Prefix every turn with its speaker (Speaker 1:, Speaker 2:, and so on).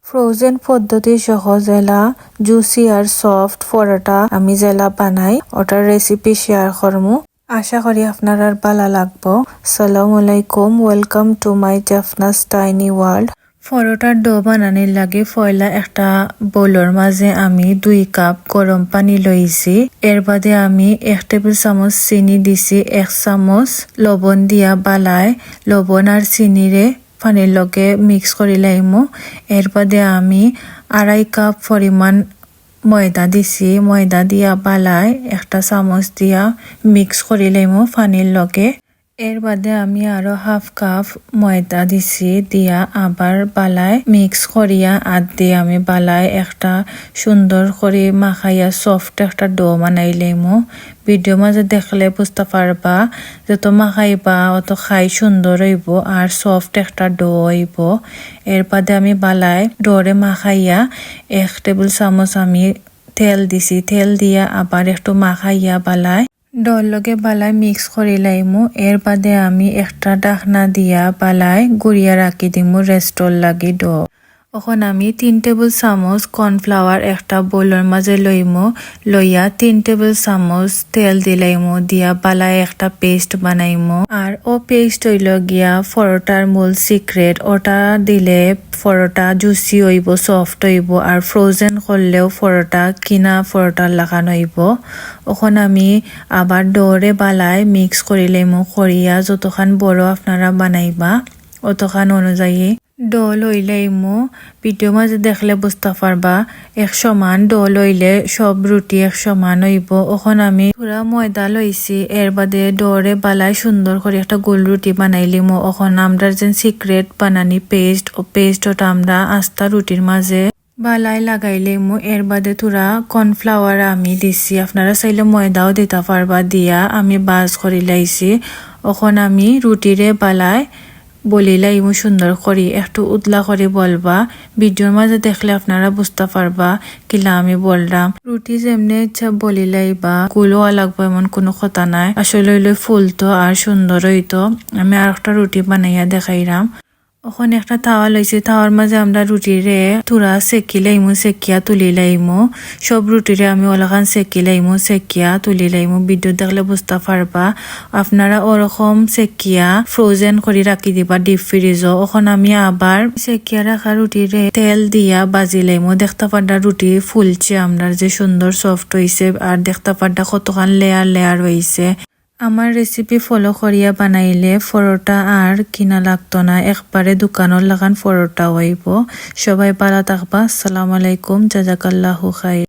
Speaker 1: Frozen পদ্ধতি সহ জেলা জুসি আর সফট পরোটা আমি জেলা বানাই ওটার রেসিপি শেয়ার করমু। আশা করি আপনার আর ভালো লাগবো। আসসালামু আলাইকুম, welcome to my Jaffna's tiny world. পরোটার ডো বানানোর লাগে পয়লা একটা বোলের মাঝে আমি 2 কাপ গরম পানি লইছি। এর বাদে আমি 1 টেবিল চামচ চিনি দিছি, 1 চামচ লবণ দিয়া বালায় লবণ আর চিনিরে পানির লগে মিক্স করে লাইমু। এর বাদে আমি 2.5 কাপ পরিমাণ ময়দা দিছি, ময়দা দিয়া বালায় 1 চামচ দিয়া মিক্স করে লাইমু পানির লগে। এর বাদে আমি আরো 1/2 কাপ ময়দা দিছি, দিয়া আবার বালায় মিক্স করিয়া দিয়ে আমি বালায় একটা সুন্দর করে মাখাইয়া সফট একটা ডো বানাই লাইমু। ভিডিও মাঝে দেখলে বুঝতে পারবা যত মাখাইবা অত খাই সুন্দর হইব আর সফট একটা ডো হইব। এর বাদে আমি বালায় ডোরে মাখাইয়া 1 টেবিল চামচ আমি তেল দিছি, তেল দিয়া আবার একটু মাখাইয়া বালায় ডোর লগে বালায় মিক্স করে লাইমু। এর বাদে আমি একটা ঢাকনা দিয়া বালায় গুড়িয়া রাখি দিমু রেস্টর লাগি ডো। এখন আমি 3 টেবিল চামচ কর্নফ্লাওয়ার একটা বোলের মাঝে লইমু, লইয়া 3 টেবিল চামচ তেল দিলাইমু, দিয়া বালায় একটা পেস্ট বানাইমু। আর ও পেস্ট হইল গিয়া পরোটার মূল সিক্রেট, ওটা দিলে পরোটা জুসি হইব, সফট হইব আর ফ্রোজেন করলেও পরোটা কিনা পরোটার লাগানো হইব। এখন আমি আবার ডোরে বালায় মিক্স করিলাইমু, করিয়া যতখান বড় আপনারা বানাইবা অতখান অনুযায়ী ডো লইলাইমু। ভিডিও মাঝে দেখলে বুঝতে পারবা 1 সমান ডো লইলে সব রুটি 1 সমান হইব। এখন আমি পুরা ময়দা লইছি, এর বাদে ডোরে বালায় সুন্দর করে একটা গোল রুটি বানাইলিমু। এখন আমরা যে সিক্রেট বানানি পেস্ট, ও পেস্ট ওটা আমরা আস্তা রুটির মাঝে বালায় লাগাইলিমু। এর বাদে তুরা কর্নফ্লাওয়ার আমি দিছি, আপনারা চাইলে ময়দাও দিতে পারবা, দিয়া আমি বাজ করে লাইছি। এখন আমি রুটিরে বালায় বলিলাইমু সুন্দর করি, একটু উতলা করে বলবা। ভিডিওর মাঝে দেখলে আপনারা বুঝতে পারবা কিলা আমি বললাম। রুটি যেমনি ইচ্ছা বলিলাইবা, গুলো লাগবো এমন কোনো কথা নাই। আসলে হইলে ফুলতো আর সুন্দর হইতো। আমি আর একটা রুটি বানাইয়া দেখাইলাম। ওখানে একটা তাওয়া লইছি, তাওয়ার মাঝে আমরা রুটিরে তুরা সেকি লাইমু, সেকিয়া তুলি লাইমু। সব রুটিরে আমি ওলাখান সেকি লাইমু, সেকিয়া তুলি লাইমু। ভিডিও দেখলে বুঝতে পারবা। আপনারা ওরকম সেকিয়া ফ্রোজেন করে রাখি দিবা ডিপ ফ্রিজও। ওখান আমি আবার সেকিয়া রাখা রুটিরে তেল দিয়া বাজি লাইমু। দেখতে পারডা রুটি ফুলছে আমরা যে সুন্দর সফট হইছে, আর দেখতে পারডা কতখান লেয়ার লেয়ার হইছে। আমার রেসিপি ফলো করিয়া বানাইলে পরোটা আর কিনা লাগতো না, একবারে দোকানের লাগান পরোটা হইব। সবাই ভালো থাকবা। আসসালামু আলাইকুম, জাজাকাল্লাহু খাইর।